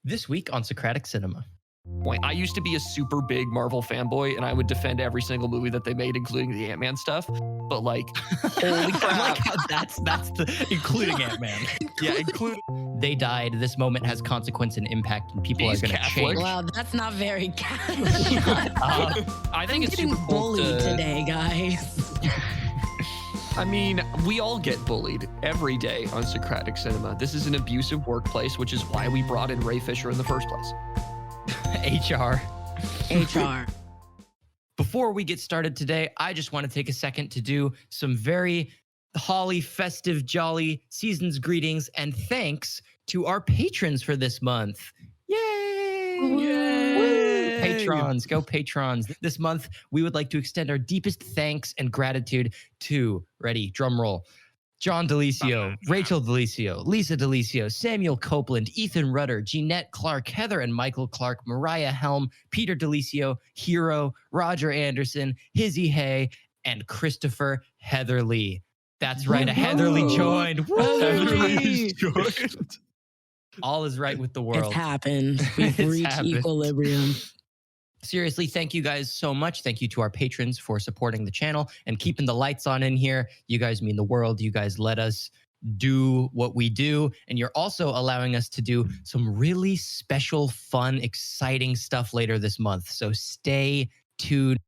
This week on Socratic Cinema. I used to be a super big Marvel fanboy, and I would defend every single movie that they made, including the Ant-Man stuff. But like, holy crap! I like how that's the including Ant-Man. Yeah, including. They died. This moment has consequence and impact, and people He's are going to Catholic. change. Wow, that's not very Catholic. I think it's getting super cool bullied today, guys. I mean, we all get bullied every day on Socratic Cinema. This is an abusive workplace, which is why we brought in Ray Fisher in the first place. HR. Before we get started today, I just want to take a second to do some very holly, festive, jolly season's greetings and thanks to our patrons for this month. Yay! Yay! Patrons, go patrons. This month, we would like to extend our deepest thanks and gratitude to, ready, drum roll, John DeLisio, Rachel DeLisio, Lisa DeLisio, Samuel Copeland, Ethan Rudder, Jeanette Clark, Heather and Michael Clark, Mariah Helm, Peter DeLisio, Hero, Roger Anderson, Hizzy Hay, and Christopher Heatherly. That's right, a Heatherly joined. Heatherly joined. All is right with the world. It's happened. We've It's reached happened. equilibrium. Seriously, thank you guys so much. Thank you to our patrons for supporting the channel and keeping the lights on in here. You guys mean the world. You guys let us do what we do. And you're also allowing us to do some really special, fun, exciting stuff later this month. So stay tuned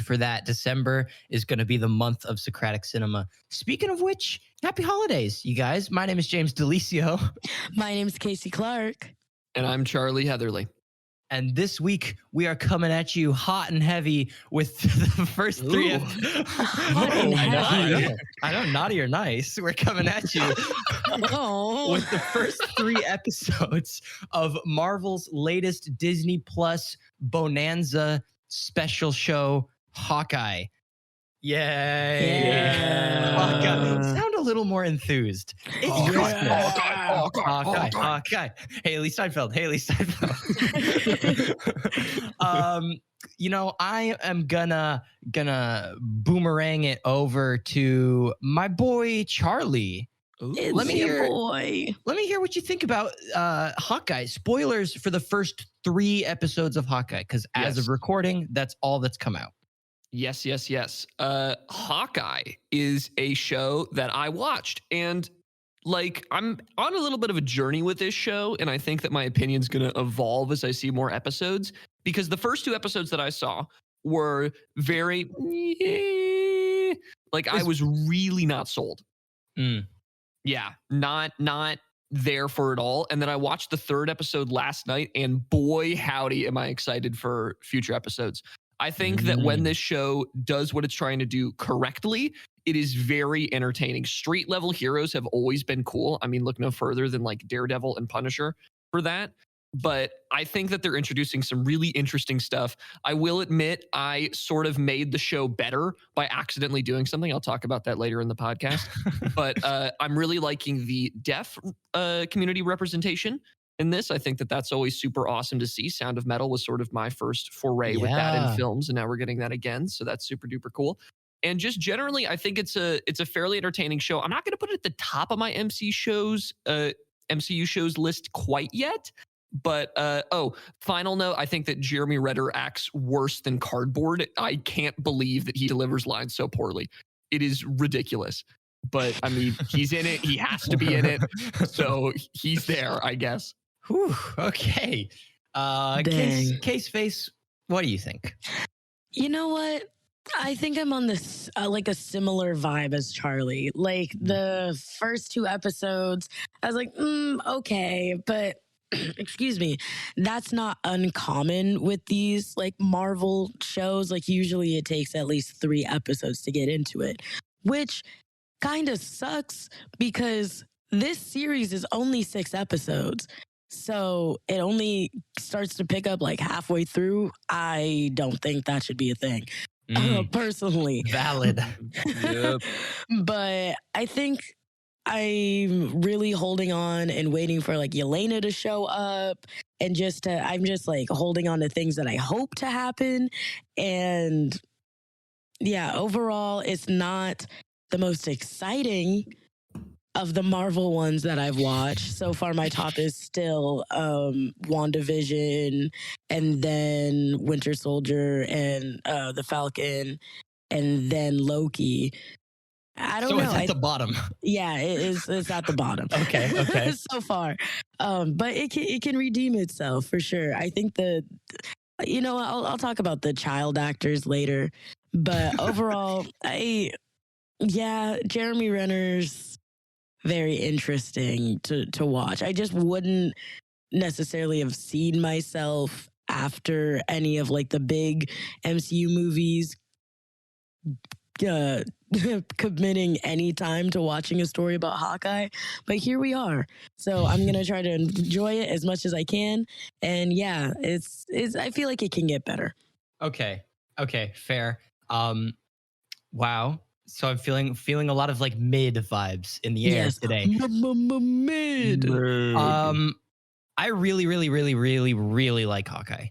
for that. December is going to be the month of Socratic Cinema. Speaking of which, happy holidays, you guys. My name is James DeLisio. My name's Kasey Clark. And I'm Charlie Heatherly. And this week, we are coming at you hot and heavy with the first three. I know, naughty or nice. We're coming at you with the first 3 episodes of Marvel's latest Disney Plus Bonanza special show, Hawkeye. Yay! Yeah. Hawkeye. Sound a little more enthused. It's Hawkeye. Haley Steinfeld. You know, I am gonna boomerang it over to my boy Charlie. It's Let me your hear- boy. Let me hear what you think about Hawkeye. Spoilers for the first 3 episodes of Hawkeye, because as Yes. of recording, that's all that's come out. Yes. Hawkeye is a show that I watched, and like I'm on a little bit of a journey with this show, and I think that my opinion's going to evolve as I see more episodes, because the first 2 episodes that I saw were very like I was really not sold. Mm. Yeah, not there for it all. And then I watched the 3rd episode last night, and boy howdy am I excited for future episodes. I think that when this show does what it's trying to do correctly, it is very entertaining. Street level heroes have always been cool. I mean, look no further than like Daredevil and Punisher for that. But I think that they're introducing some really interesting stuff. I will admit, I sort of made the show better by accidentally doing something. I'll talk about that later in the podcast. But I'm really liking the deaf community representation in this. I think that that's always super awesome to see. Sound of Metal was sort of my first foray with that Yeah. in films, and now we're getting that again. So that's super duper cool. And just generally, I think it's a fairly entertaining show. I'm not going to put it at the top of my MCU shows list quite yet. But final note, I think that Jeremy Renner acts worse than cardboard. I can't believe that he delivers lines so poorly. It is ridiculous. But I mean, he's in it. He has to be in it. So he's there, I guess. Whew, okay. Case Face, what do you think? You know what? I think I'm on this like a similar vibe as Charlie. Like the first 2 episodes, I was like, okay, but excuse me, that's not uncommon with these like Marvel shows. Like usually it takes at least 3 episodes to get into it, which kind of sucks because this series is only 6 episodes. So it only starts to pick up like halfway through. I don't think that should be a thing. Personally. Valid. Yep. But I think I'm really holding on and waiting for like Yelena to show up, and I'm just like holding on to things that I hope to happen. And yeah, overall, it's not the most exciting of the Marvel ones that I've watched, so far my top is still WandaVision, and then Winter Soldier, and the Falcon, and then Loki. I don't So know. it's at the bottom. Yeah, it's at the bottom. Okay. So far, but it can redeem itself for sure. I think I'll talk about the child actors later, but overall, Jeremy Renner's very interesting to watch. I just wouldn't necessarily have seen myself after any of like the big MCU movies committing any time to watching a story about Hawkeye, but here we are. So I'm gonna try to enjoy it as much as I can, and yeah, it's I feel like it can get better. Okay, fair. Wow. So I'm feeling a lot of like mid vibes in the air today. Mid. I really like Hawkeye.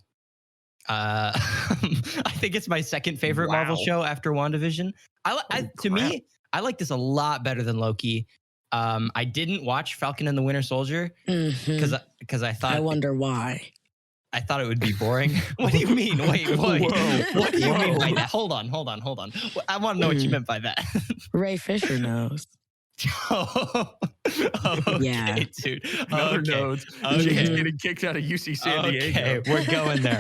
I think it's my second favorite Marvel show after WandaVision. I like this a lot better than Loki. I didn't watch Falcon and the Winter Soldier because I thought. I wonder why. I thought it would be boring. What do you mean? Wait. What do you mean by that? Hold on. I want to know what you meant by that. Ray Fisher knows. Okay, Yeah. dude. Another note. Jane's getting kicked out of UC San Diego. Okay,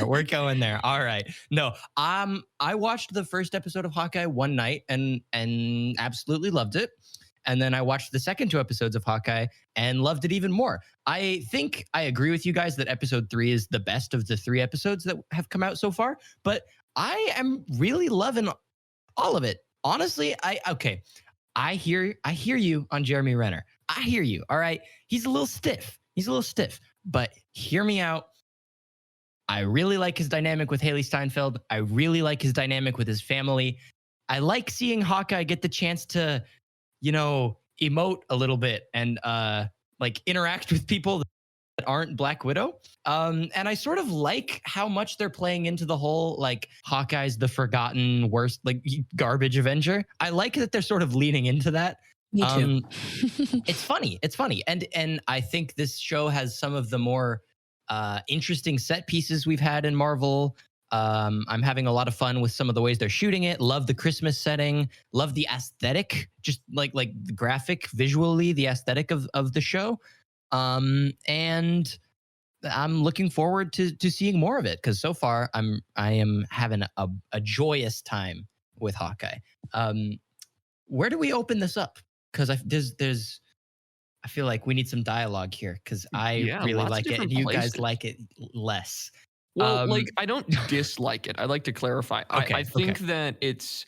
we're going there. All right. No, I watched the first episode of Hawkeye one night and absolutely loved it. And then I watched the second 2 episodes of Hawkeye and loved it even more. I think I agree with you guys that episode 3 is the best of the 3 episodes that have come out so far. But I am really loving all of it. Honestly, I hear you on Jeremy Renner. I hear you. All right. He's a little stiff. But hear me out. I really like his dynamic with Haley Steinfeld. I really like his dynamic with his family. I like seeing Hawkeye get the chance to, emote a little bit and like interact with people that aren't Black Widow. And I sort of like how much they're playing into the whole like Hawkeye's the forgotten worst like garbage Avenger. I like that they're sort of leaning into that. Me too. It's funny. And I think this show has some of the more interesting set pieces we've had in Marvel. I'm having a lot of fun with some of the ways they're shooting it. Love the Christmas setting. Love the aesthetic, just like the graphic, visually, the aesthetic of the show. And I'm looking forward to seeing more of it because so far I am having a joyous time with Hawkeye. Where do we open this up? Because I feel like we need some dialogue here because I really like it and you guys like it less. Well, I don't dislike it. I like to clarify. I think that it's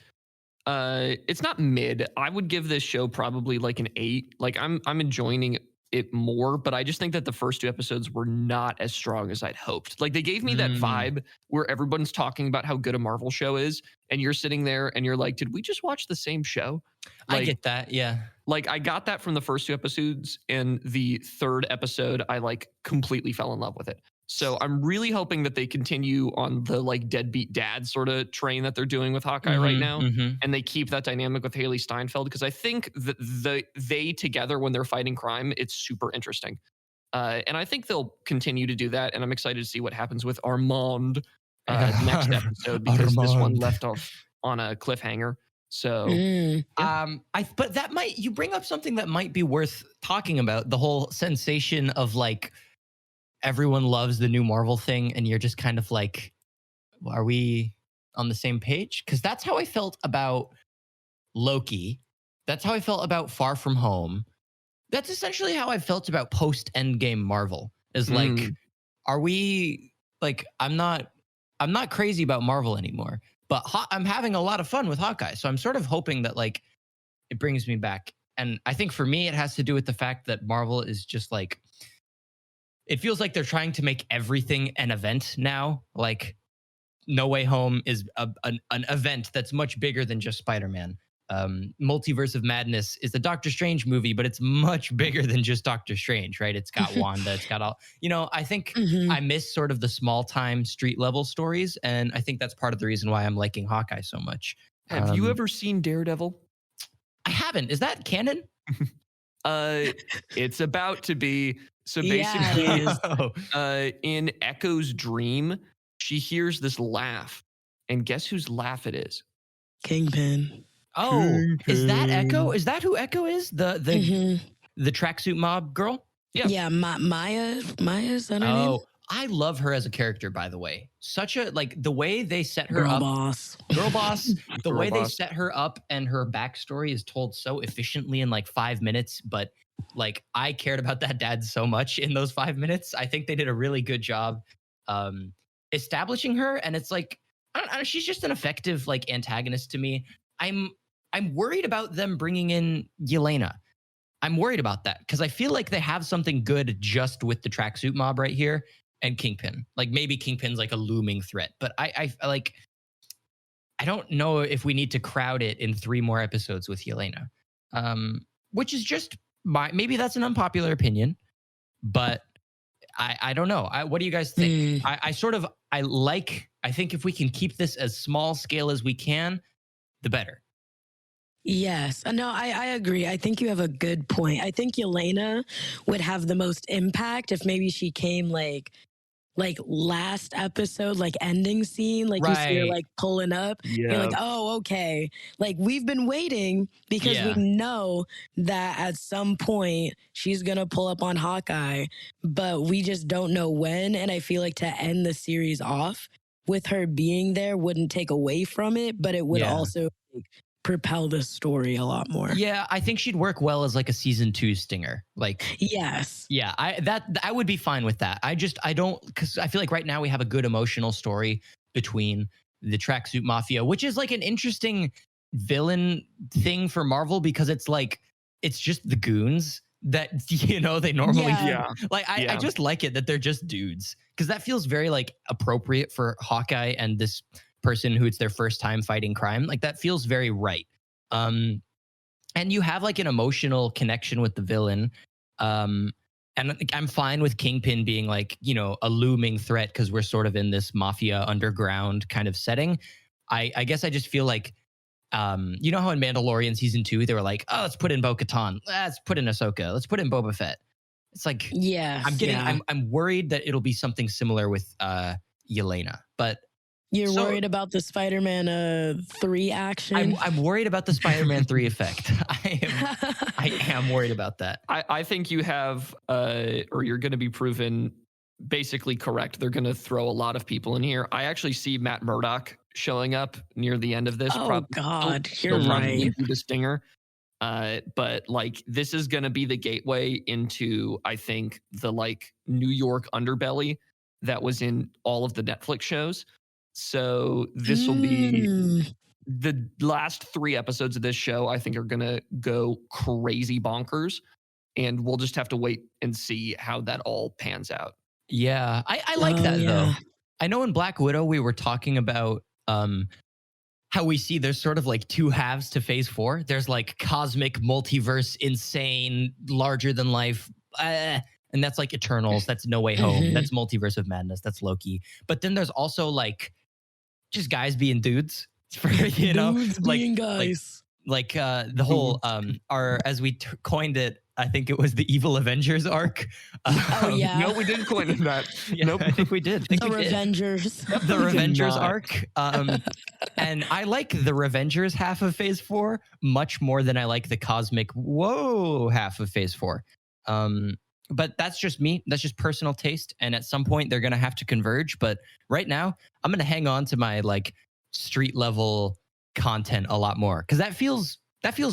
not mid. I would give this show probably like an 8. Like I'm enjoying it more, but I just think that the first 2 episodes were not as strong as I'd hoped. Like they gave me that vibe where everyone's talking about how good a Marvel show is, and you're sitting there and you're like, did we just watch the same show? Like, I get that, yeah. Like I got that from the first 2 episodes, and the 3rd episode, I like completely fell in love with it. So I'm really hoping that they continue on the like deadbeat dad sort of train that they're doing with Hawkeye right now. And they keep that dynamic with Haley Steinfeld because I think that they together when they're fighting crime, it's super interesting. And I think they'll continue to do that. And I'm excited to see what happens with Armand next episode because this one left off on a cliffhanger. So, but that you bring up something that might be worth talking about, the whole sensation of like, everyone loves the new Marvel thing, and you're just kind of like, are we on the same page? Because that's how I felt about Loki. That's how I felt about Far From Home. That's essentially how I felt about post-Endgame Marvel. Is like, are we like? I'm not crazy about Marvel anymore, but I'm having a lot of fun with Hawkeye. So I'm sort of hoping that like it brings me back. And I think for me, it has to do with the fact that Marvel is just like. It feels like they're trying to make everything an event now. Like No Way Home is an event that's much bigger than just Spider-Man. Multiverse of Madness is the Doctor Strange movie, but it's much bigger than just Doctor Strange, right? It's got Wanda, it's got all, I think I miss sort of the small time street level stories. And I think that's part of the reason why I'm liking Hawkeye so much. Have you ever seen Daredevil? I haven't. Is that canon? It's about to be. So Yeah, basically, it is. in Echo's dream, she hears this laugh, and guess whose laugh it is? Kingpin. Oh, is that Echo? Kingpin. Is that who Echo is? The tracksuit mob girl? Yeah. Yeah, Maya. Is that her name? Oh, I love her as a character, by the way. Such a like the way they set her Girl up. boss. Girl boss. The Girl way they boss. set her up and her backstory is told so efficiently in like 5 minutes. But like I cared about that dad so much in those 5 minutes. I think they did a really good job establishing her. And it's like I don't know, she's just an effective like antagonist to me. I'm worried about them bringing in Yelena. I'm worried about that because I feel like they have something good just with the tracksuit mob right here and Kingpin. Like maybe Kingpin's like a looming threat, but I like I don't know if we need to crowd it in 3 more episodes with Yelena, which is just maybe that's an unpopular opinion, but I don't know. What do you guys think? I think if we can keep this as small scale as we can, the better. Yes. No, I agree. I think you have a good point. I think Yelena would have the most impact if maybe she came like last episode, like ending scene, like you see her Right. like pulling up. You're like, oh, okay. Like we've been waiting because Yeah. we know that at some point she's gonna pull up on Hawkeye, but we just don't know when. And I feel like to end the series off with her being there wouldn't take away from it, but it would Yeah. also like, propel the story a lot more. Yeah, I think she'd work well as like a season 2 stinger. Like Yes. yeah, I would be fine with that. I don't because I feel like right now we have a good emotional story between the tracksuit mafia, which is like an interesting villain thing for Marvel because it's like it's just the goons that they normally Yeah. like I Yeah. just like it that they're just dudes because that feels very like appropriate for Hawkeye and this person who it's their first time fighting crime. Like that feels very right. And you have like an emotional connection with the villain. And I'm fine with Kingpin being like, a looming threat because we're sort of in this mafia underground kind of setting. I guess I just feel like, you know how in Mandalorian season 2, they were like, oh, let's put in Bo-Katan. Let's put in Ahsoka. Let's put in Boba Fett. It's like, Yes. I'm worried that it'll be something similar with Yelena, but You're worried about the Spider-Man 3 action? I'm worried about the Spider-Man 3 effect. I am worried about that. I think you have, or you're going to be proven basically correct. They're going to throw a lot of people in here. I actually see Matt Murdock showing up near the end of this. Oh, God, you're probably right. be the stinger. But like this is going to be the gateway into, I think, the like New York underbelly that was in all of the Netflix shows. So this will be the last 3 episodes of this show, I think, are going to go crazy bonkers. And we'll just have to wait and see how that all pans out. Yeah, I like that though. I know in Black Widow we were talking about how we see there's sort of like 2 halves to Phase 4. There's like cosmic multiverse, insane, larger than life. And that's like Eternals. That's No Way Home. That's Multiverse of Madness. That's Loki. But then there's also like just guys being dudes. Dudes like being guys. like the whole as we coined it, I think it was the Evil Avengers arc. Oh yeah. No, we didn't coin that. Yeah, nope. I think we did. The Revengers. The Revengers arc. And I like the Revengers half of Phase 4 much more than I like the cosmic whoa half of Phase 4. But that's just me. That's just personal taste. And at some point they're gonna have to converge. But right now, I'm gonna hang on to my like street level content a lot more because that feels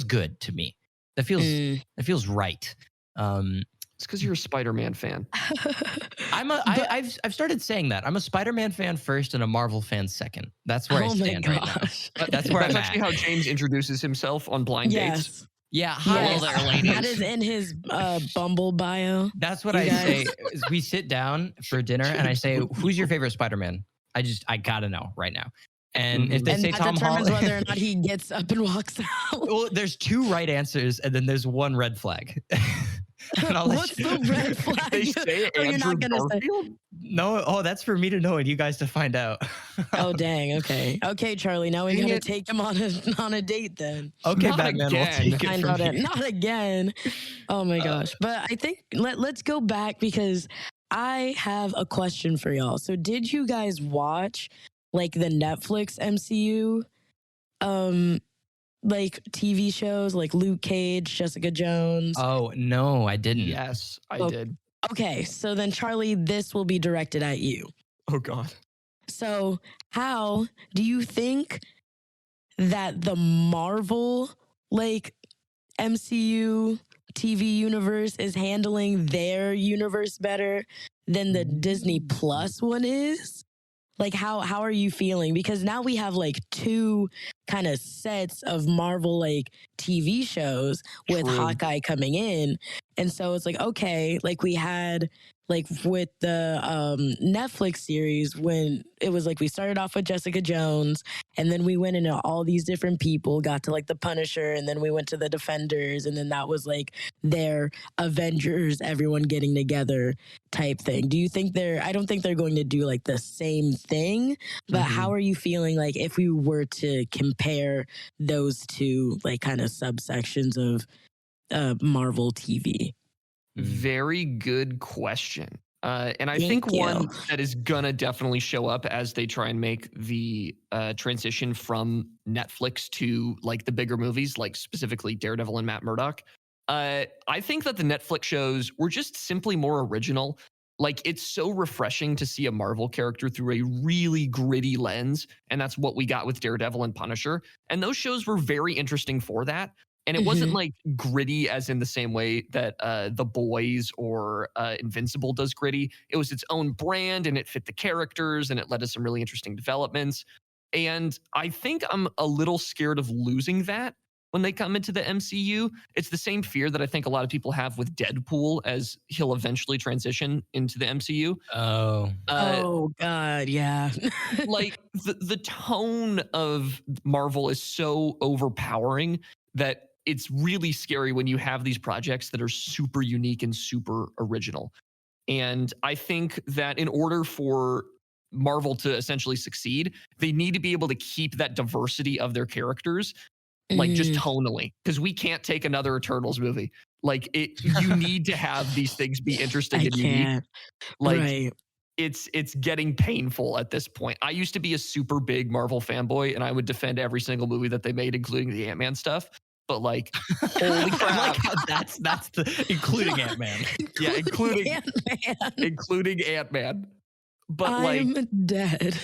good to me. That feels right. It's because you're a Spider-Man fan. I've started saying that I'm a Spider-Man fan first and a Marvel fan second. That's where I stand right now. That's where That's I'm actually at. how James introduces himself on blind dates. Yeah, hi Yes. there, ladies. That is in his Bumble bio. That's what You I guys. say. Is we sit down for dinner and I say, "Who's your favorite Spider-Man?" I gotta know right now. And if they And say that Tom determines Holland, whether or not he gets up and walks out. well, there's 2 right answers and then there's 1 red flag. And I'll let What's you- the red flag? They say Oh, you're Andrew not gonna say. Garfield? No, oh, that's for me to know and you guys to find out. Oh dang. Okay, Charlie. Now we Dang gotta it. take him on a date then. Okay, Not Batman, we'll again. take it Find from out here. not again. Oh my gosh. But I think let's go back because I have a question for y'all. So did you guys watch like the Netflix MCU like TV shows like Luke Cage, Jessica Jones? Oh, no, I didn't. Yes, I Oh. did. Okay, so then Charlie, this will be directed at you. Oh God. So, how do you think that the Marvel like MCU TV universe is handling their universe better than the Disney Plus one is? Like how are you feeling? Because now we have like two kind of sets of Marvel like TV shows with True. Hawkeye coming in. And so it's like, okay, like we had like with the Netflix series when it was like we started off with Jessica Jones and then we went into all these different people, got to like the Punisher, and then we went to the Defenders, and then that was like their Avengers, everyone getting together type thing. Do you think I don't think they're going to do like the same thing, but how are you feeling like if we were to compare those two like kind of subsections of Marvel TV? Very good question. And I Thank think you. one that is gonna definitely show up as they try and make the transition from Netflix to like the bigger movies, like specifically Daredevil and Matt Murdock. I think that the Netflix shows were just simply more original. Like it's so refreshing to see a Marvel character through a really gritty lens, and that's what we got with Daredevil and Punisher. And those shows were very interesting for that. And it wasn't like gritty as in the same way that The Boys or Invincible does gritty. It was its own brand and it fit the characters and it led to some really interesting developments. And I think I'm a little scared of losing that when they come into the MCU. It's the same fear that I think a lot of people have with Deadpool as he'll eventually transition into the MCU. Oh. Oh God, yeah. Like the tone of Marvel is so overpowering that it's really scary when you have these projects that are super unique and super original. And I think that in order for Marvel to essentially succeed, they need to be able to keep that diversity of their characters, like just tonally, because we can't take another Eternals movie. Like you need to have these things be interesting I and unique. can't. Like Right. it's getting painful at this point. I used to be a super big Marvel fanboy, and I would defend every single movie that they made, including the Ant-Man stuff. But like, holy crap! I like how that's the including Ant-Man. Yeah, including Ant-Man. including Ant-Man. But I'm like, dead.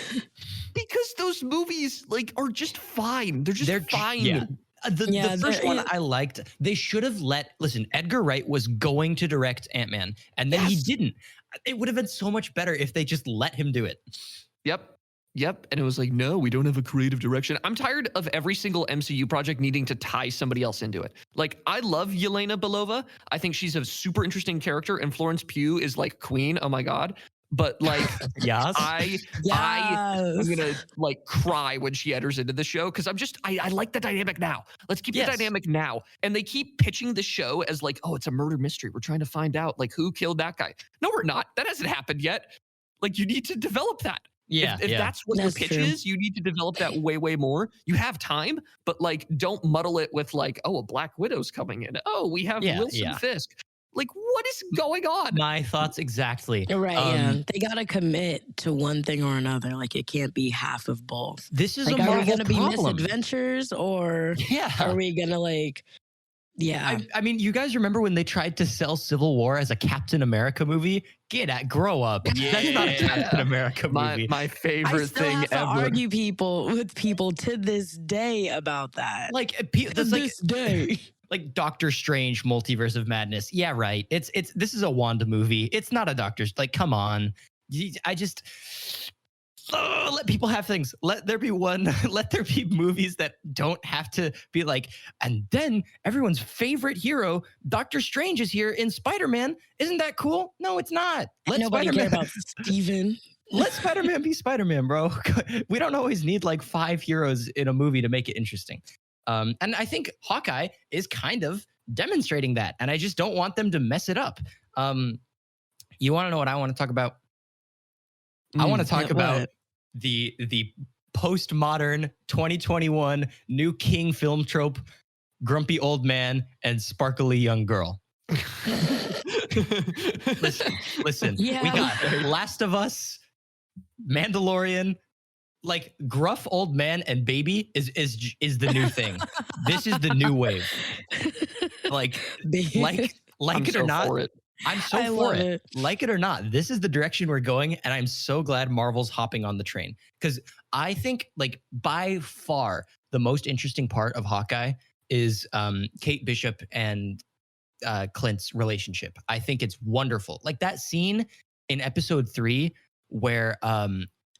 because those movies like are just fine. They're fine. Yeah. The first one yeah. I liked. They should have listen, Edgar Wright was going to direct Ant-Man, and then he Yes. didn't. It would have been so much better if they just let him do it. Yep. And it was like, no, we don't have a creative direction. I'm tired of every single MCU project needing to tie somebody else into it. Like, I love Yelena Belova. I think she's a super interesting character, and Florence Pugh is like queen. Oh my God. But like, Yes. I'm gonna like cry when she enters into the show because I like the dynamic now. Let's keep the dynamic now. And they keep pitching the show as like, oh, it's a murder mystery. We're trying to find out like who killed that guy. No, we're not. That hasn't happened yet. Like, you need to develop that. Yeah. If that's what your pitch is, you need to develop that way more. You have time, but like, don't muddle it with like, oh, a Black Widow's coming in. Oh, we have Wilson Fisk. Like, what is going on? My thoughts exactly. You're right. Yeah, they gotta commit to one thing or another. Like, it can't be half of both. This is like, a Marvel are we gonna problem. be misadventures, or are we gonna like? Yeah. I mean, you guys remember when they tried to sell Civil War as a Captain America movie? Grow up. That's not a Captain America movie. My favorite I still thing have to ever. argue with people to this day about that. Like, this day. Like Doctor Strange, Multiverse of Madness. Yeah, right. This is a Wanda movie. It's not a Doctor's. Like, come on. I just let people have things. Let there be movies that don't have to be like. And then everyone's favorite hero, Doctor Strange, is here in Spider-Man. Isn't that cool? No, it's not. Let Nobody care about Steven. Let Spider-Man be Spider-Man, bro. We don't always need like 5 heroes in a movie to make it interesting. And I think Hawkeye is kind of demonstrating that. And I just don't want them to mess it up. You want to know what I want to talk about? I want to talk Yeah, about what? the postmodern 2021 new king film trope, grumpy old man and sparkly young girl. Listen, we Yeah. got Last of Us, Mandalorian, like gruff old man and baby is the new thing. This is the new wave. Like like I'm it or so not, for it. I'm so I for love it. it. Like it or not, this is the direction we're going, and I'm so glad Marvel's hopping on the train because I think like by far the most interesting part of Hawkeye is Kate Bishop and Clint's relationship. I think it's wonderful. Like that scene in episode 3 where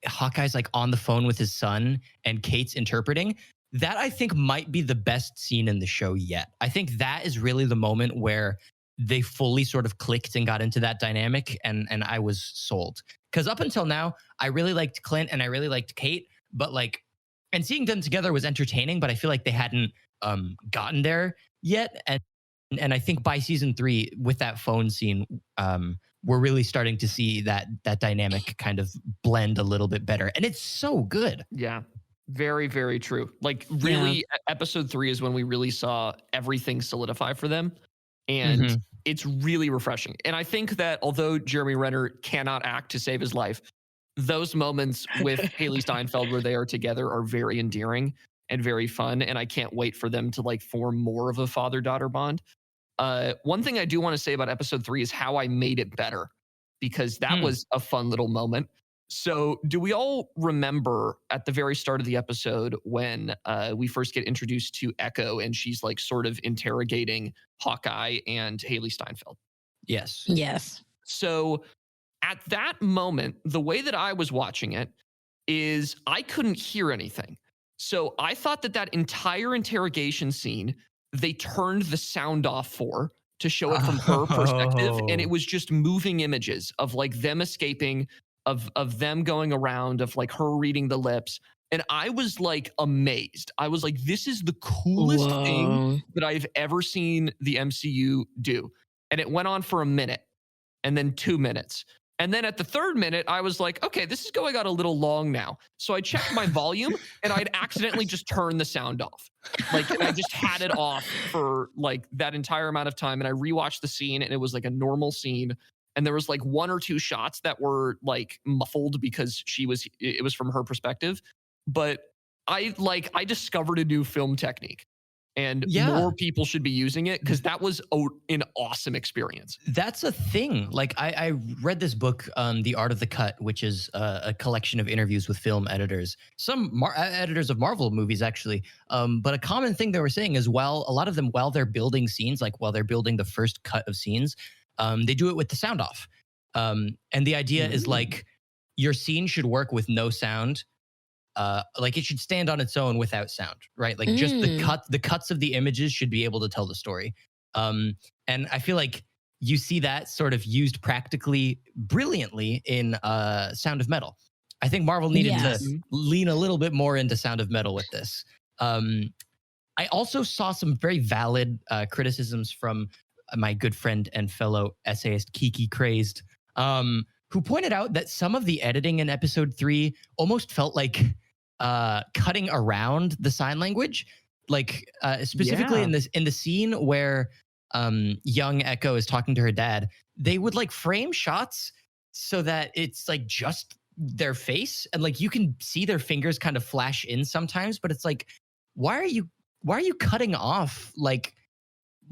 Hawkeye's like on the phone with his son and Kate's interpreting. That I think might be the best scene in the show yet. I think that is really the moment where they fully sort of clicked and got into that dynamic, and I was sold. Because up until now, I really liked Clint and I really liked Kate, but like, and seeing them together was entertaining, but I feel like they hadn't gotten there yet. And I think by season 3, with that phone scene, we're really starting to see that dynamic kind of blend a little bit better, and it's so good. Yeah. Very, very true. Like, really, episode 3 is when we really saw everything solidify for them. And Mhm. it's really refreshing. And I think that although Jeremy Renner cannot act to save his life, those moments with Haley Steinfeld where they are together are very endearing and very fun. And I can't wait for them to like form more of a father-daughter bond. One thing I do want to say about episode 3 is how I made it better, because that was a fun little moment. So, do we all remember at the very start of the episode when we first get introduced to Echo and she's like sort of interrogating Hawkeye and Haley Steinfeld? Yes. Yes. So, at that moment, the way that I was watching it is I couldn't hear anything. So, I thought that that entire interrogation scene, they turned the sound off for to show it from her perspective. And it was just moving images of like them escaping, of them going around, of like her reading the lips. And I was like amazed. I was like, this is the coolest thing Whoa. that I've ever seen the MCU do. And it went on for a minute and then 2 minutes. And then at the third minute, I was like, okay, this is going on a little long now. So I checked my volume and I'd accidentally just turned the sound off. Like, and I just had it off for like that entire amount of time. And I rewatched the scene and it was like a normal scene. And there was like 1 or 2 shots that were like muffled because it was from her perspective. But I discovered a new film technique, and Yeah. more people should be using it because that was an awesome experience. That's a thing. Like I read this book, The Art of the Cut, which is a collection of interviews with film editors, some editors of Marvel movies, actually. But a common thing they were saying is, while a lot of them, while they're building scenes, like while they're building the first cut of scenes, they do it with the sound off. And the idea is like your scene should work with no sound. Like it should stand on its own without sound, right? Like just the cuts of the images should be able to tell the story. And I feel like you see that sort of used practically brilliantly in Sound of Metal. I think Marvel needed to lean a little bit more into Sound of Metal with this. I also saw some very valid criticisms from my good friend and fellow essayist Kiki Crazed, who pointed out that some of the editing in episode 3 almost felt like cutting around the sign language, like specifically in the scene where young Echo is talking to her dad. They would like frame shots so that it's like just their face, and like you can see their fingers kind of flash in sometimes, but it's like, why are you cutting off? Like,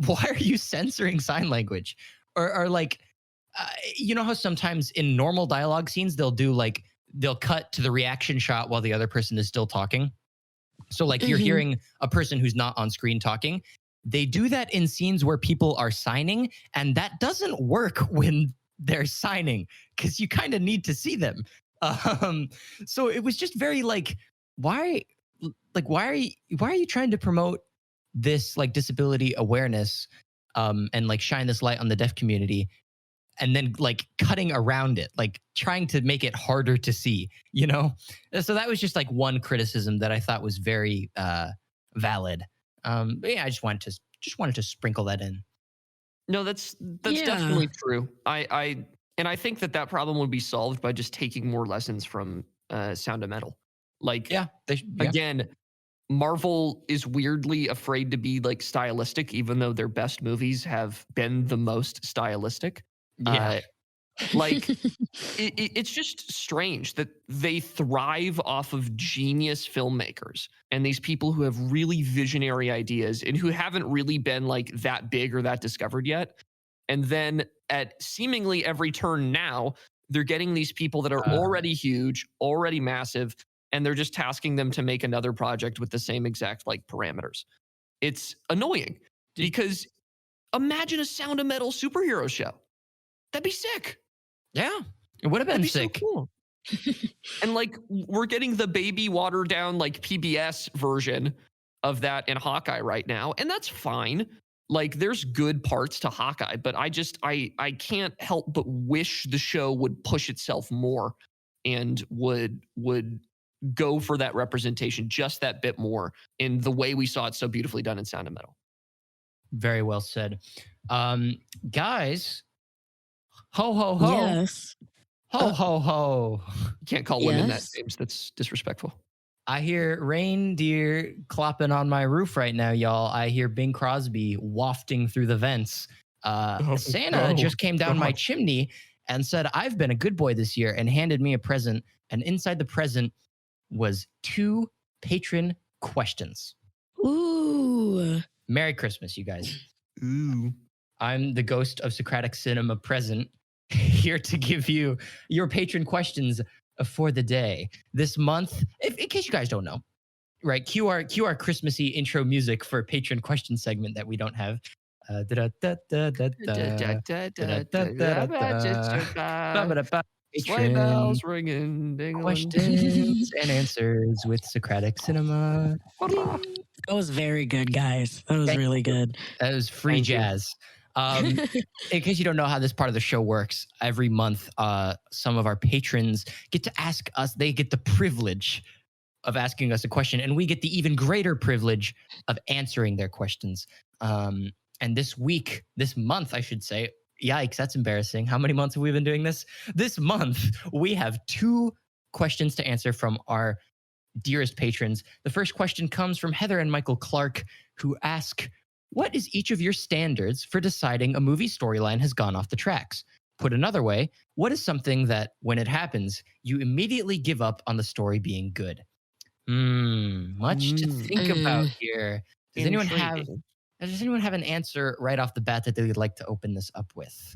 why are you censoring sign language? Or like, you know how sometimes in normal dialogue scenes they'll cut to the reaction shot while the other person is still talking. So like you're hearing a person who's not on screen talking. They do that in scenes where people are signing, and that doesn't work when they're signing because you kind of need to see them. So it was just very like, why are you trying to promote this like disability awareness and like shine this light on the deaf community, and then like cutting around it, like trying to make it harder to see, you know? So that was just like one criticism that I thought was very valid. But yeah, I just wanted to sprinkle that in. No, that's definitely true. I And I think that problem would be solved by just taking more lessons from Sound of Metal. Like, Yeah, again, Marvel is weirdly afraid to be like stylistic, even though their best movies have been the most stylistic. Yeah. Like it's just strange that they thrive off of genius filmmakers and these people who have really visionary ideas and who haven't really been like that big or that discovered yet. And then at seemingly every turn now, they're getting these people that are already huge, already massive, and they're just tasking them to make another project with the same exact like parameters. It's annoying because imagine a Sound of Metal superhero show. That'd be sick. Yeah, it would have been sick. So cool. And like we're getting the baby watered down like PBS version of that in Hawkeye right now, and that's fine. Like there's good parts to Hawkeye, but I can't help but wish the show would push itself more and would go for that representation just that bit more in the way we saw it so beautifully done in Sound of Metal. Very well said. Guys, ho, ho, ho. Yes. Ho, ho, ho. You can't call women that names. That's disrespectful. I hear reindeer clopping on my roof right now, y'all. I hear Bing Crosby wafting through the vents. Santa just came down my chimney and said, I've been a good boy this year, and handed me a present. And inside the present was 2 patron questions. Ooh. Merry Christmas, you guys. Ooh. I'm the ghost of Socratic Cinema present, here to give you your patron questions for the day. This month, in case you guys don't know, right? Cue our Christmassy intro music for patron question segment that we don't have. Sleigh bells ringing, ding-a-ling. Questions and answers with Socratic Cinema. That was very good, guys. That was really good. That was free jazz. In case you don't know how this part of the show works, every month, some of our patrons get to ask us, they get the privilege of asking us a question, and we get the even greater privilege of answering their questions. And this month, I should say, yikes, that's embarrassing. How many months have we been doing this? This month, we have 2 questions to answer from our dearest patrons. The first question comes from Heather and Michael Clark, who ask, what is each of your standards for deciding a movie storyline has gone off the tracks? Put another way, what is something that, when it happens, you immediately give up on the story being good? Much to think about here. Does anyone have an answer right off the bat that they would like to open this up with?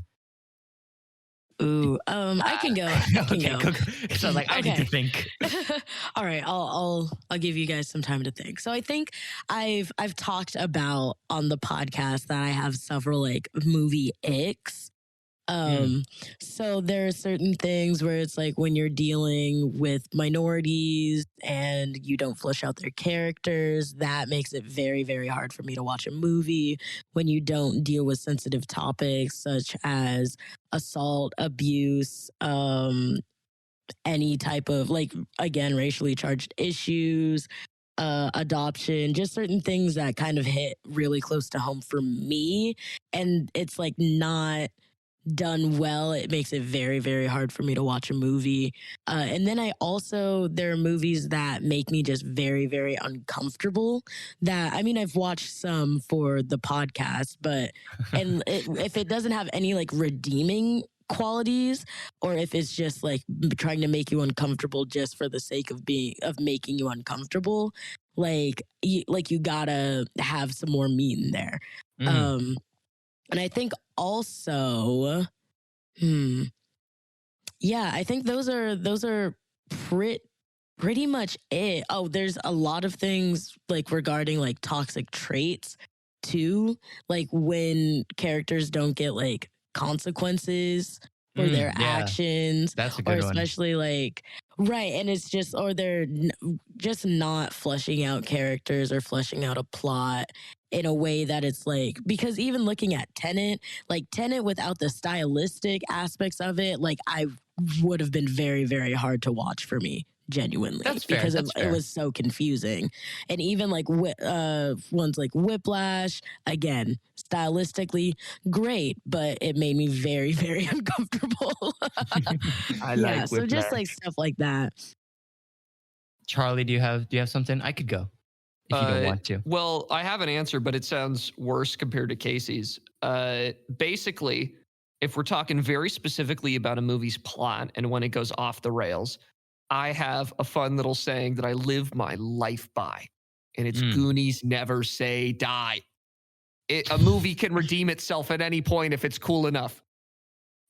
Ooh, I can go. Go. So like, I need to think. All right, I'll give you guys some time to think. So I think I've talked about on the podcast that I have several like movie icks. So there are certain things where it's like when you're dealing with minorities and you don't flesh out their characters, that makes it very, very hard for me to watch a movie. When you don't deal with sensitive topics such as assault, abuse, any type of like, again, racially charged issues, adoption, just certain things that kind of hit really close to home for me. And it's like not done well, it makes it very, very hard for me to watch a movie. And then there are movies that make me just very, very uncomfortable. I've watched some for the podcast, but if it doesn't have any like redeeming qualities, or if it's just like trying to make you uncomfortable just for the sake of making you uncomfortable, like you gotta have some more meat in there. And I think also, I think those are pretty much it. Oh, there's a lot of things like regarding like toxic traits too, like when characters don't get like consequences for their actions. That's a good one. Especially like, right. And it's just, or they're just not fleshing out characters or fleshing out a plot in a way that it's like, because even looking at Tenet without the stylistic aspects of it, like I would have been very, very hard to watch for me. Genuinely, that's fair, because it was so confusing. And even like ones like Whiplash, again, stylistically great, but it made me very, very uncomfortable. I Yeah, like so just like Whiplash. stuff like that. Charlie, do you have something? I could go if you don't want to. Well, I have an answer, but it sounds worse compared to Casey's. Basically, if we're talking very specifically about a movie's plot and when it goes off the rails, I have a fun little saying that I live my life by, and it's Goonies never say die. A movie can redeem itself at any point if it's cool enough.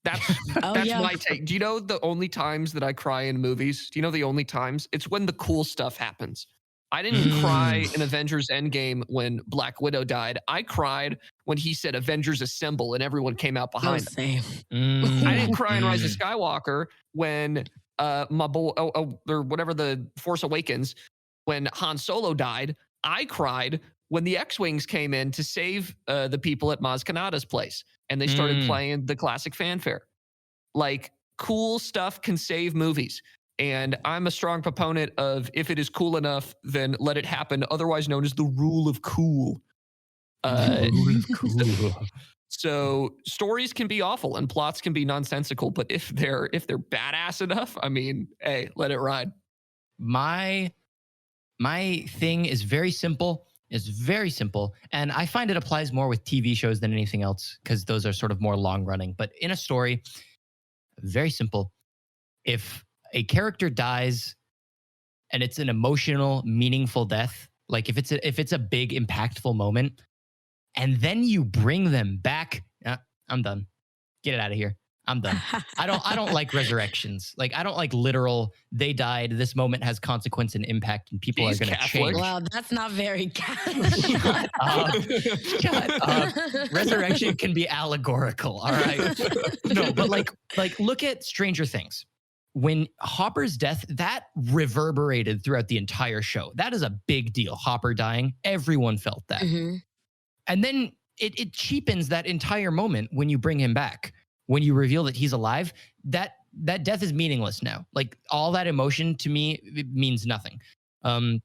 That's my take. Do you know the only times that I cry in movies? Do you know the only times? It's when the cool stuff happens. I didn't cry in Avengers Endgame when Black Widow died. I cried when he said Avengers Assemble and everyone came out behind him. I didn't cry in Rise of Skywalker when my boy, or whatever, the Force Awakens, when Han Solo died. I cried when the X-Wings came in to save the people at Maz Kanata's place and they started playing the classic fanfare. Like, cool stuff can save movies. And I'm a strong proponent of, if it is cool enough, then let it happen, otherwise known as the rule of cool. Rule of cool. So stories can be awful and plots can be nonsensical, but if they're badass enough, I mean, hey, let it ride. My thing is very simple. It's very simple. And I find it applies more with TV shows than anything else because those are sort of more long running. But in a story, very simple. If a character dies and it's an emotional, meaningful death, like if it's a big, impactful moment, and then you bring them back, I'm done. Get it out of here. I'm done. I don't like resurrections. Like, I don't like literal, they died, this moment has consequence and impact, and people are going to change. Wow, that's not very Catholic. Shut up. Resurrection can be allegorical, all right? No, but like look at Stranger Things. When Hopper's death, that reverberated throughout the entire show. That is a big deal. Hopper dying, everyone felt that. And then it cheapens that entire moment when you bring him back. When you reveal that he's alive, that death is meaningless now. Like, all that emotion to me, it means nothing. And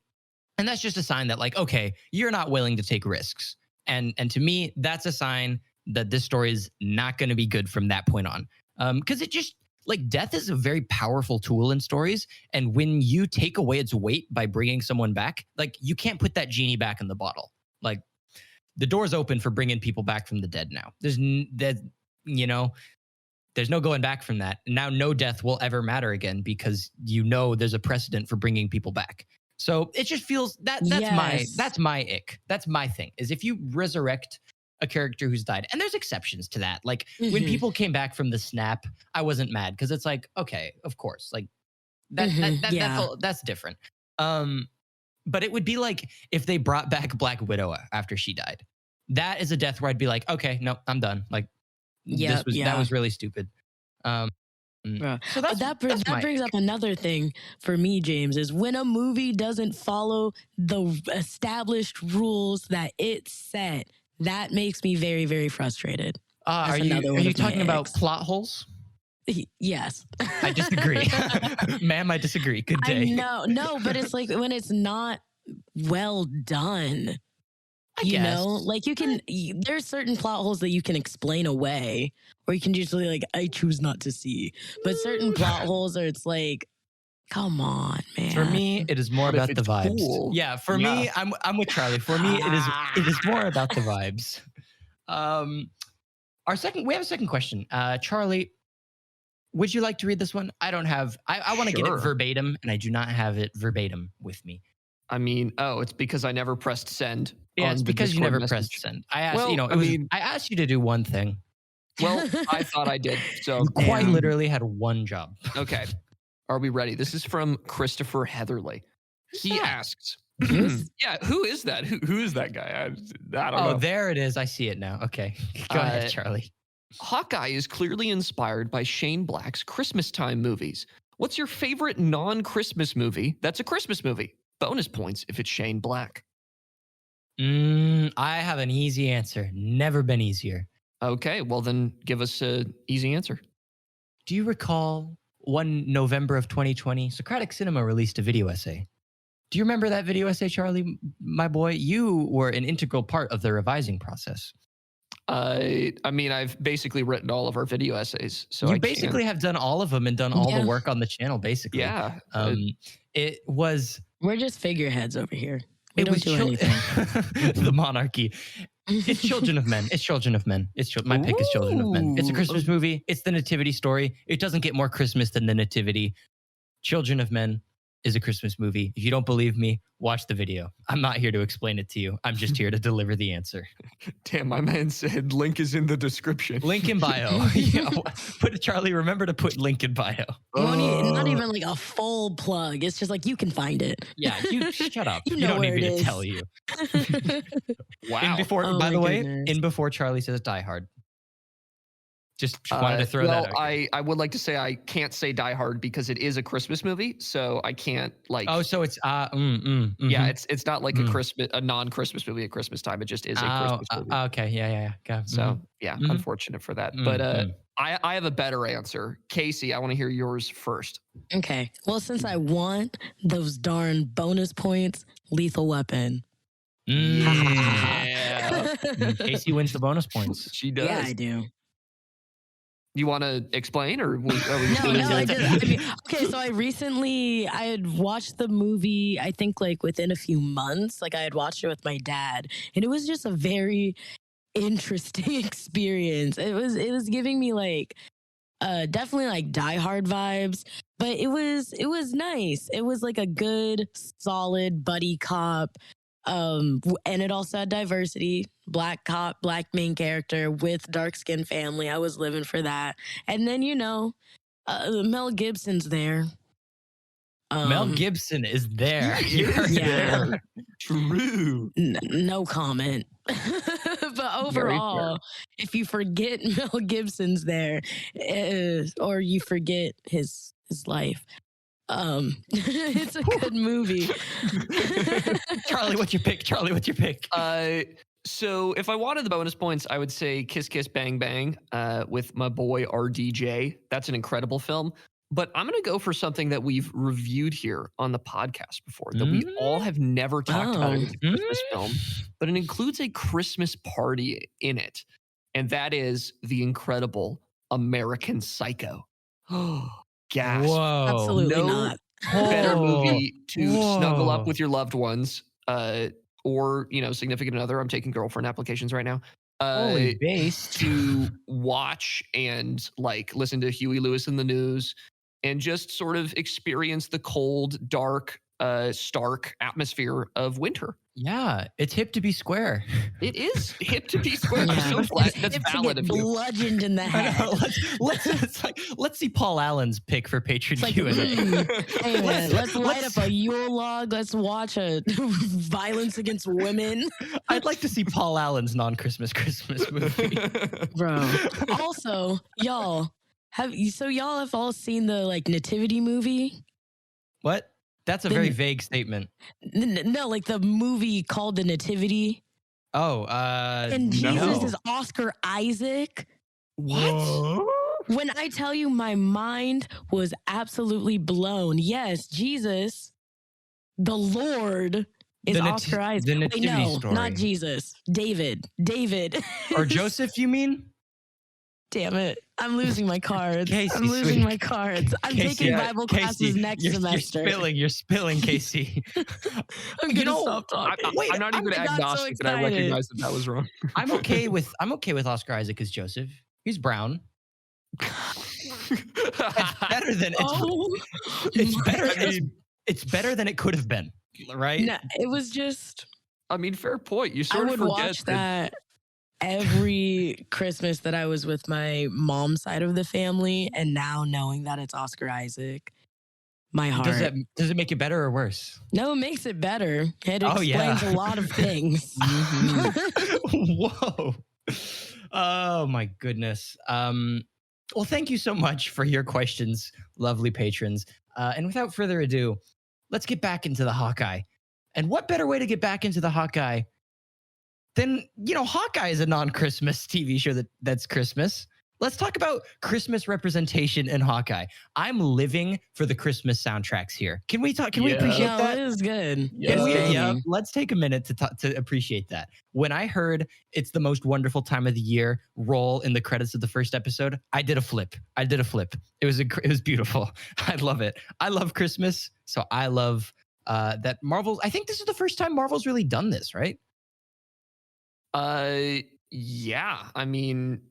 that's just a sign that, like, okay, you're not willing to take risks. And to me, that's a sign that this story is not going to be good from that point on. Because it just, like, death is a very powerful tool in stories. And when you take away its weight by bringing someone back, like, you can't put that genie back in the bottle. Like, the door's open for bringing people back from the dead now. There's no going back from that. Now, no death will ever matter again because there's a precedent for bringing people back. So it just feels that's my ick. That's my thing, is if you resurrect a character who's died, and there's exceptions to that. Like, when people came back from the snap, I wasn't mad because it's like, okay, of course, like that's different. But it would be like if they brought back Black Widow after she died. That is a death where I'd be like, okay, no, I'm done. Like, that was really stupid. So that brings up another thing for me, James, is when a movie doesn't follow the established rules that it set, that makes me very, very frustrated. Are you talking about plot holes? Yes. I disagree. Ma'am, I disagree. Good day. No, but it's like when it's not well done. You know, like there's certain plot holes that you can explain away, or you can just like, I choose not to see. But certain plot holes are, it's like, come on, man. For me, it is more about the vibes. Cool. Yeah, for me, I'm with Charlie. For me, it is more about the vibes. We have a second question. Charlie, would you like to read this one? I don't have. I want to get it verbatim, and I do not have it verbatim with me. I mean, it's because I never pressed send. Yeah, it's because you never pressed send. I asked, I asked you to do one thing. Well, I thought I did. So you quite literally had one job. Okay. Are we ready? This is from Christopher Heatherly. He asks, who is that? Who is that guy? I don't know. Oh, there it is. I see it now. Okay. Go ahead, Charlie. Hawkeye is clearly inspired by Shane Black's Christmas time movies. What's your favorite non-Christmas movie that's a Christmas movie? Bonus points if it's Shane Black. I have an easy answer. Never been easier. Okay, well then give us an easy answer. Do you recall one November of 2020, Socratic Cinema released a video essay? Do you remember that video essay, Charlie, my boy? You were an integral part of the revising process. I mean, I've basically written all of our video essays, so You I basically can't. have done all of them and done all the Yeah. work on the channel, basically. Yeah, It was We're just figureheads over here. We it don't was do anything. the monarchy. It's Children of Men. It's Children of Men. My pick is Children of Men. It's a Ooh. Christmas movie. It's the Nativity story. It doesn't get more Christmas than the Nativity. Children of Men is a Christmas movie. If you don't believe me, watch the video. I'm not here to explain it to you. I'm just here to deliver the answer. Damn, my man said link is in the description. Link in bio. Yeah, Charlie, remember to put link in bio. Not even like a full plug. It's just like you can find it. Yeah, you shut up. You You, know don't need where me it to is. tell you. Wow. And before, Oh by the my way, goodness. in before Charlie says Die Hard. Just wanted to throw that out. I would like to say I can't say Die Hard because it is a Christmas movie, so I can't like. Oh, so it's yeah, mhm. it's not like a non-Christmas movie at Christmas time. It just is a Christmas movie. Okay, yeah. Got, So yeah, Mhm. unfortunate for that. But I have a better answer. Kasey, I want to hear yours first. Okay. Well, since I want those darn bonus points, Lethal Weapon. Yeah. Kasey wins the bonus points. She does. Yeah, I do. You want to explain, or are we Okay, so I had watched the movie, I think like within a few months. Like I had watched it with my dad, and it was just a very interesting experience. It was giving me like definitely like Die Hard vibes, but it was nice. It was like a good solid buddy cop, and it also had diversity. Black cop, black main character with dark skinned family. I was living for that. And then Mel Gibson's there. Mel Gibson is there. Yeah. True. No comment. But overall, if you forget Mel Gibson's there, or you forget his life, it's a good movie. Charlie, what's your pick? So if I wanted the bonus points, I would say Kiss Kiss Bang Bang with my boy RDJ. That's an incredible film. But I'm going to go for something that we've reviewed here on the podcast before that we all have never talked about. It's a Christmas film, but it includes a Christmas party in it. And that is the incredible American Psycho. Gasp. Whoa. Absolutely No not. better movie to snuggle up Whoa. with your loved ones or significant other. I'm taking girlfriend applications right now. Holy base. To watch and like listen to Huey Lewis in the News and just sort of experience the cold, dark, stark atmosphere of winter. Yeah, it's hip to be square. It is hip to be square. I'm so Yeah. glad that's It's to valid get of you. bludgeoned in the I head. know, let's see Paul Allen's pick for patron It's like, Q&A. hey man, let's light let's- up a Yule log. Let's watch a violence against women, I'd like to see Paul Allen's non-Christmas Christmas movie. bro. Also, y'all have all seen the like Nativity movie? What? That's a very vague statement. No, like the movie called The Nativity. Oh, And Jesus is Oscar Isaac. What? When I tell you my mind was absolutely blown. Yes, Jesus, the Lord, is Oscar Isaac. The Wait, nativity no, story. not Jesus. David. Or Joseph, you mean? Damn it. I'm losing my cards. Kasey, I'm losing sweet. my cards. I'm Kasey, taking Bible classes next semester. You're spilling, Casey. I'm You gonna know, stop talking. I'm not even I got so agnostic, and I excited. recognize that was wrong. I'm okay with Oscar Isaac as Joseph. He's brown. It's better than it's better. It's better than it could have been, right? No, it was just I mean, fair point. You I sort of would forget watch that every Christmas that I was with my mom's side of the family, and now knowing that it's Oscar Isaac, my heart. Does it make it better or worse? No, it makes it better. It Oh, explains yeah. a lot of things. Whoa. Oh my goodness. Well, thank you so much for your questions, lovely patrons. And without further ado, let's get back into the Hawkeye. And what better way to get back into the Hawkeye than, Hawkeye is a non-Christmas TV show that's Christmas. let's talk about Christmas representation in Hawkeye. I'm living for the Christmas soundtracks here. Can we talk? Can we appreciate No, that? it is good. Yeah. Can we, It's yeah, good. let's take a minute to appreciate that. When I heard "It's the most wonderful time of the year" roll in the credits of the first episode, I did a flip. It was beautiful. I love it. I love Christmas, so I love that Marvel. I think this is the first time Marvel's really done this, right? Yeah. I mean,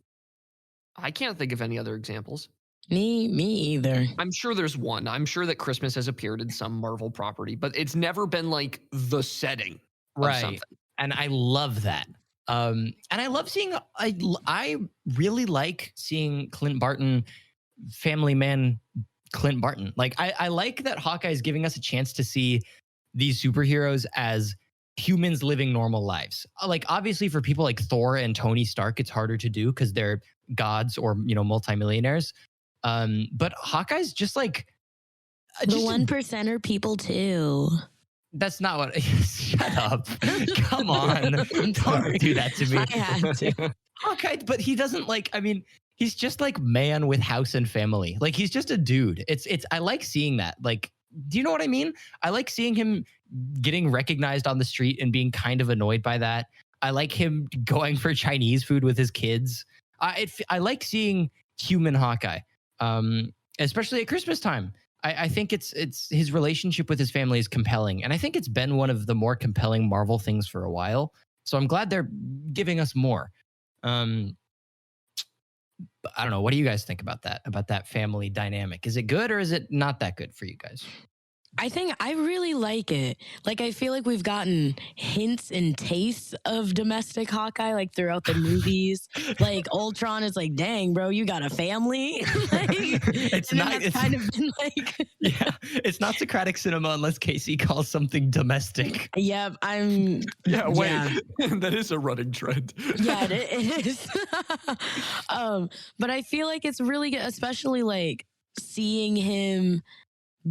I can't think of any other examples. Me either. I'm sure there's one. I'm sure that Christmas has appeared in some Marvel property, but it's never been like the setting of something. And I love that. And I love seeing. I really like seeing Clint Barton, family man Clint Barton. Like I like that Hawkeye is giving us a chance to see these superheroes as humans living normal lives. Like obviously for people like Thor and Tony Stark, it's harder to do because they're gods or multimillionaires. But Hawkeye's just like The 1% are people too. that's not what. Shut up! Come on, don't do that to me. I had to. Hawkeye, but he doesn't like. I mean, he's just like man with house and family. Like he's just a dude. It's. I like seeing that. Like, do you know what I mean? I like seeing him getting recognized on the street and being kind of annoyed by that. I like him going for Chinese food with his kids. I like seeing human Hawkeye, especially at Christmas time. I think it's his relationship with his family is compelling, and I think it's been one of the more compelling Marvel things for a while. So I'm glad they're giving us more. I don't know. What do you guys think about that family dynamic? Is it good or is it not that good for you guys? I think I really like it. Like, I feel like we've gotten hints and tastes of domestic Hawkeye, like throughout the movies. Like, Ultron is like, dang, bro, you got a family. Like, It's not. that's It's, kind of been like, yeah, it's not Socratic cinema unless Kasey calls something domestic. yep, I'm. Yeah, wait. Yeah. That is a running trend. Yeah, it is. But I feel like it's really good, especially like seeing him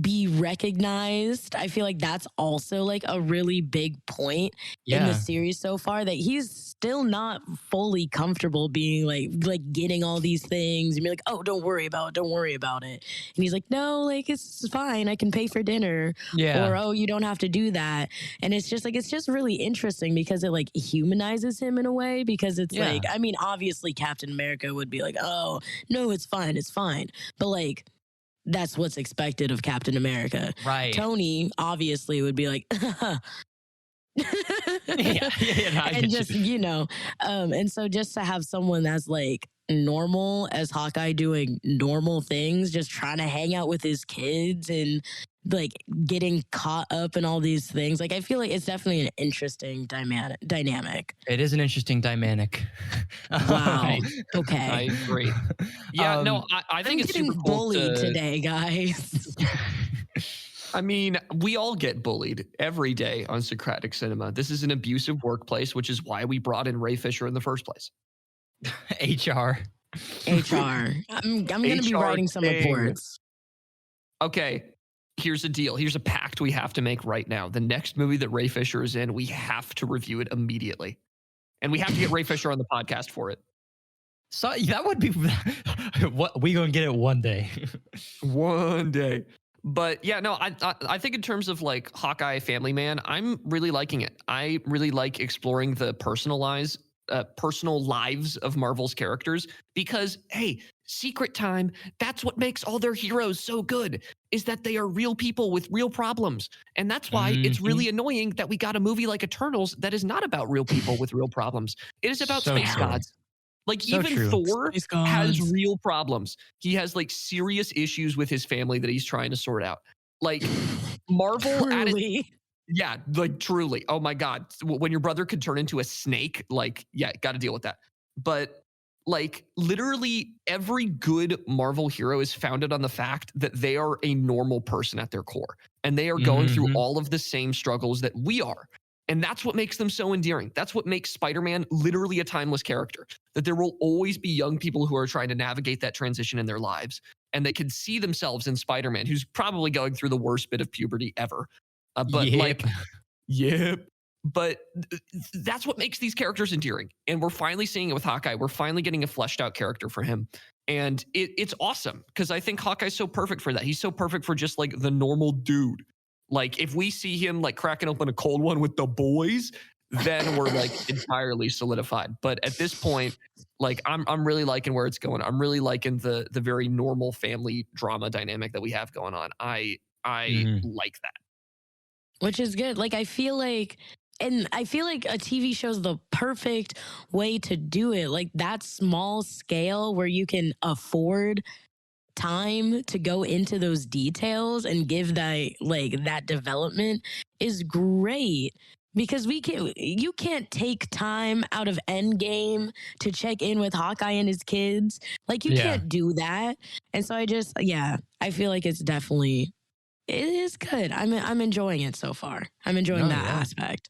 be recognized. I feel like that's also like a really big point in the series so far, that he's still not fully comfortable being like getting all these things and be like, oh, don't worry about it. And he's like, no, like it's fine, I can pay for dinner. Yeah. Or, oh, you don't have to do that. And it's just really interesting because it like humanizes him in a way, because it's like, I mean, obviously Captain America would be like, oh no, it's fine, but like that's what's expected of Captain America. Right. Tony obviously would be like, and just, and so just to have someone that's like normal as Hawkeye doing normal things, just trying to hang out with his kids and like getting caught up in all these things. Like, I feel like it's definitely an interesting dynamic. It is an interesting dynamic. Wow. Okay. I agree. Yeah, no, I think I'm it's getting super cool bullied today, guys. I mean, we all get bullied every day on Socratic Cinema. This is an abusive workplace, which is why we brought in Ray Fisher in the first place. HR. I'm going to be writing some reports. Okay, here's the deal. Here's a pact we have to make right now. The next movie that Ray Fisher is in, we have to review it immediately. And we have to get Ray Fisher on the podcast for it. So that would be what we gonna get it one day. One day. But yeah, no, I think in terms of like Hawkeye Family Man, I'm really liking it. I really like exploring the personal lives of Marvel's characters, because hey, secret time, that's what makes all their heroes so good, is that they are real people with real problems. And that's why it's really annoying that we got a movie like Eternals that is not about real people with real problems. It is about space gods. Like, even Thor has real problems. He has like serious issues with his family that he's trying to sort out. Like, Marvel yeah, like truly. Oh my God. When your brother could turn into a snake, like, yeah, got to deal with that. But like, literally every good Marvel hero is founded on the fact that they are a normal person at their core, and they are going through all of the same struggles that we are. And that's what makes them so endearing. That's what makes Spider-Man literally a timeless character, that there will always be young people who are trying to navigate that transition in their lives, and they can see themselves in Spider-Man, who's probably going through the worst bit of puberty ever. But yep. but that's what makes these characters endearing. And we're finally seeing it with Hawkeye. We're finally getting a fleshed out character for him. And it's awesome because I think Hawkeye's so perfect for that. He's so perfect for just like the normal dude. Like if we see him like cracking open a cold one with the boys, then we're like entirely solidified. But at this point, like I'm really liking where it's going. I'm really liking the very normal family drama dynamic that we have going on. I like that. Which is good. Like I feel like a TV show is the perfect way to do it. Like that small scale where you can afford time to go into those details and give that development is great. Because you can't take time out of Endgame to check in with Hawkeye and his kids. Like you can't do that. And so I feel like it is good. I'm enjoying it so far. I'm enjoying that aspect.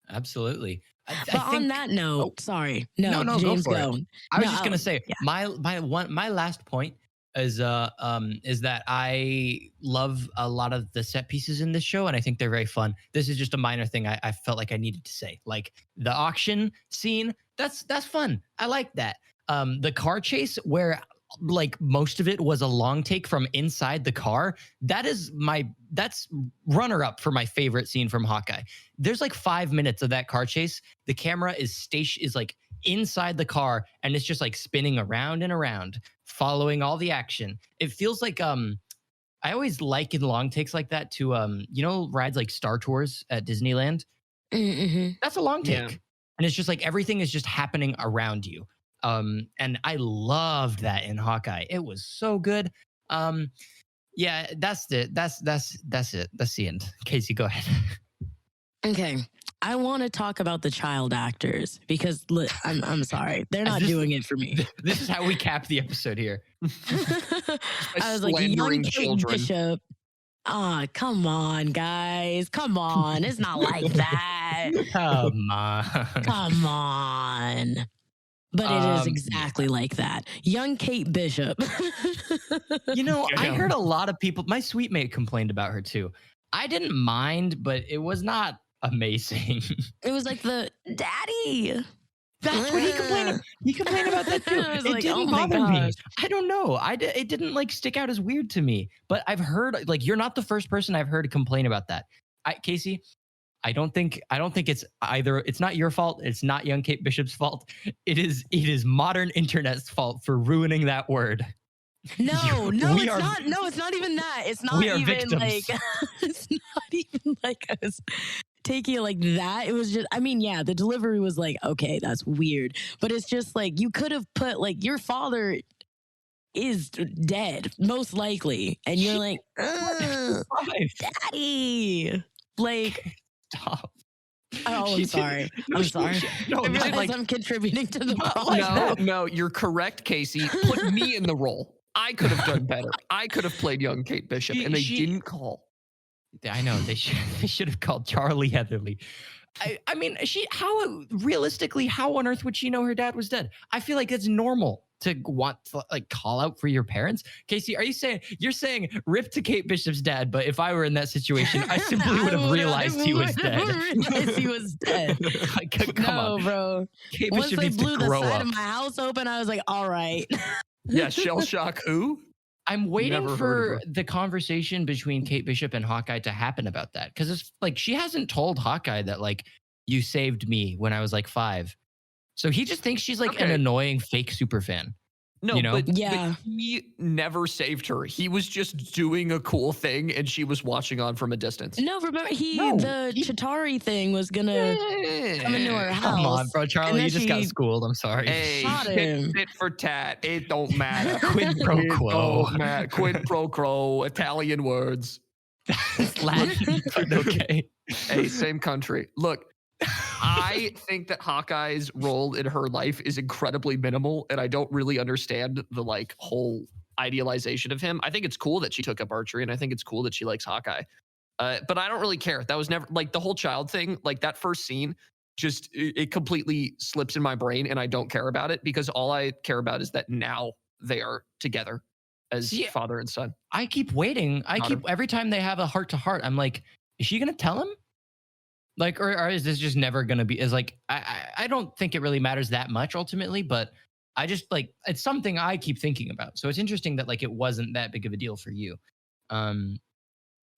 Absolutely. But on that note, sorry. No, James, go. I was just gonna say my last point is that I love a lot of the set pieces in this show, and I think they're very fun. This is just a minor thing I felt like I needed to say. Like the auction scene, that's fun. I like that. The car chase where like most of it was a long take from inside the car. That's runner up for my favorite scene from Hawkeye. There's like 5 minutes of that car chase. The camera is like inside the car and it's just like spinning around and around, following all the action. It feels like I always like in long takes like that to rides like Star Tours at Disneyland. Mm-hmm. That's a long take. Yeah. And it's just like everything is just happening around you. And I loved that in Hawkeye. It was so good. Yeah, that's it. That's it. That's the end. Kasey, go ahead. Okay. I want to talk about the child actors because I'm sorry. They're not doing it for me. This is how we cap the episode here. I was like, young Kate Bishop. Come on, guys. Come on. It's not like that. Come on. Come on. But it is exactly like that. Young Kate Bishop. I heard a lot of people, my sweet mate complained about her too. I didn't mind, but it was not amazing. It was like the daddy. That's what he complained about. He complained about that too. It didn't bother me. I don't know. It didn't like stick out as weird to me. But I've heard like you're not the first person I've heard complain about that. Kasey, I don't think it's either. It's not your fault. It's not young Kate Bishop's fault. It is modern internet's fault for ruining that word. No, it's not. No, it's not even that. It's not even victims. like. It's not even like I was taking it like that. It was just. I mean, yeah, the delivery was like, okay, that's weird, but it's just like you could have put like your father is dead, most likely, and you're like, daddy, like. Stop. Oh, I'm sorry. I'm sorry. No, I realize I'm contributing to the problem. No, you're correct, Kasey. Put me in the role. I could have done better. I could have played young Kate Bishop, and they didn't call. I know they should have called Charlie Heatherly. I mean, how on earth would she know her dad was dead? I feel like it's normal to want to like call out for your parents. Kasey, you're saying rip to Kate Bishop's dad, but if I were in that situation, I simply would have realized he was dead. Realized he was dead. Come on, bro. Kate Once Bishop they needs blew to grow the side up. of my house open, I was like, all right. Yeah, shell shock who? I'm waiting for the conversation between Kate Bishop and Hawkeye to happen about that. Because it's like she hasn't told Hawkeye that like you saved me when I was like 5. So he just thinks she's like an annoying fake super fan. No, but yeah, he never saved her. He was just doing a cool thing, and she was watching on from a distance. No, remember the Chitauri thing was gonna come into her house. Come on, bro, Charlie, you just got schooled. I'm sorry. Hey, Shot him. tit for tat. It don't matter. Quid pro quo. Quid pro quo. Italian words. Latin. Okay. Hey, same country. Look. I think that Hawkeye's role in her life is incredibly minimal, and I don't really understand the like whole idealization of him. I think it's cool that she took up archery, and I think it's cool that she likes Hawkeye. But I don't really care. That was never like the whole child thing. Like that first scene, just it completely slips in my brain, and I don't care about it because all I care about is that now they are together as father and son. I keep waiting. Every time they have a heart to heart, I'm like, is she gonna tell him? Like, or is this just never going to be? Is like, I don't think it really matters that much ultimately, but I just like it's something I keep thinking about. So it's interesting that like it wasn't that big of a deal for you. Um,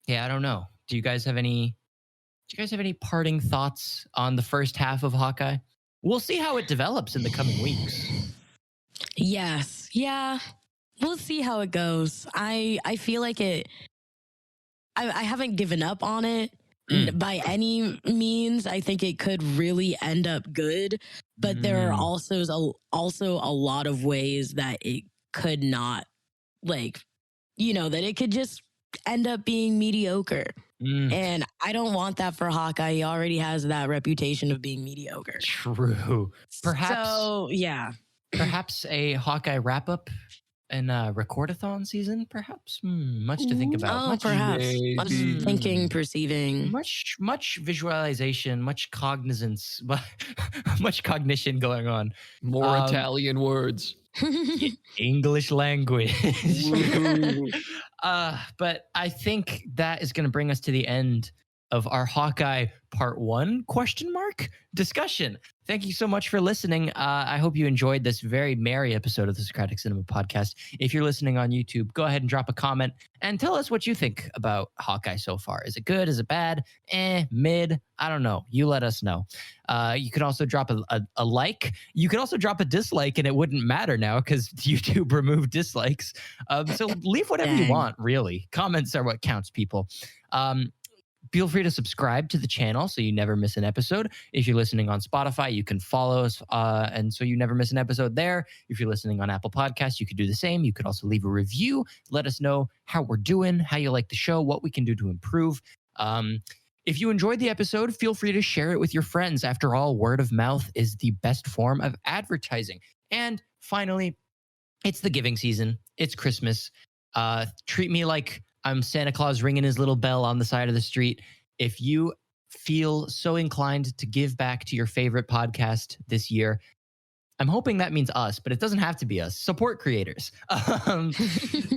yeah, I don't know. Do you guys have any? Do you guys have any parting thoughts on the first half of Hawkeye? We'll see how it develops in the coming weeks. Yes. Yeah. We'll see how it goes. I feel like it. I haven't given up on it by any means. I think it could really end up good, but there are also a lot of ways that it could not, like, that it could just end up being mediocre. And I don't want that for Hawkeye. He already has that reputation of being mediocre. True. Perhaps. So yeah. Perhaps a Hawkeye wrap up and recordathon season. Perhaps much to think about. Oh, much, perhaps much thinking, perceiving, much visualization, much cognizance, much cognition going on. More Italian words. English language. But I think that is going to bring us to the end of our Hawkeye Part 1 discussion. Thank you so much for listening. I hope you enjoyed this very merry episode of the Socratic Cinema Podcast. If you're listening on YouTube, go ahead and drop a comment and tell us what you think about Hawkeye so far. Is it good? Is it bad? Mid? I don't know. You let us know. You can also drop a like. You can also drop a dislike, and it wouldn't matter now because YouTube removed dislikes. So leave whatever you want, really. Comments are what counts, people. Feel free to subscribe to the channel so you never miss an episode. If you're listening on Spotify, you can follow us, and so you never miss an episode there. If you're listening on Apple Podcasts, you could do the same. You could also leave a review. Let us know how we're doing, how you like the show, what we can do to improve. If you enjoyed the episode, feel free to share it with your friends. After all, word of mouth is the best form of advertising. And finally, it's the giving season. It's Christmas. Treat me like I'm Santa Claus ringing his little bell on the side of the street. If you feel so inclined to give back to your favorite podcast this year, I'm hoping that means us, but it doesn't have to be us. Support creators.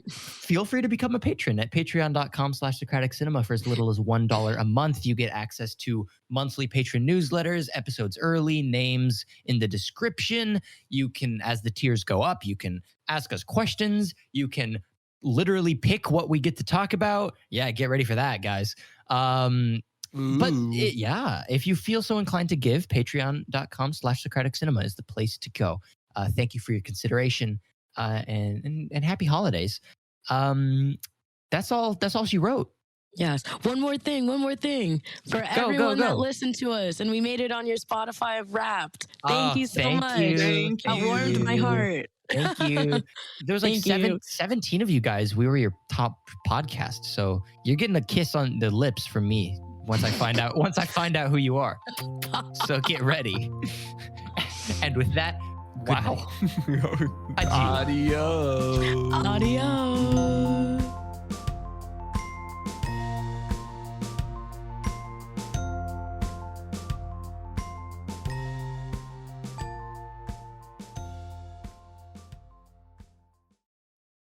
Feel free to become a patron at patreon.com/Socratic Cinema for as little as $1 a month. You get access to monthly patron newsletters, episodes early, names in the description. You can, as the tiers go up, you can ask us questions. You can literally pick what we get to talk about. Yeah, get ready for that, guys. But if you feel so inclined to give, patreon.com/Socratic Cinema is the place to go. Thank you for your consideration and happy holidays. That's all she wrote. Yes. One more thing. For everyone that listened to us and we made it on your Spotify Wrapped. Thank you so much. Thank you. That warmed my heart. Thank you. There was like 17 of you guys. We were your top podcast. So you're getting a kiss on the lips from me once I find out who you are. So get ready. And with that, wow. Adios. Adios.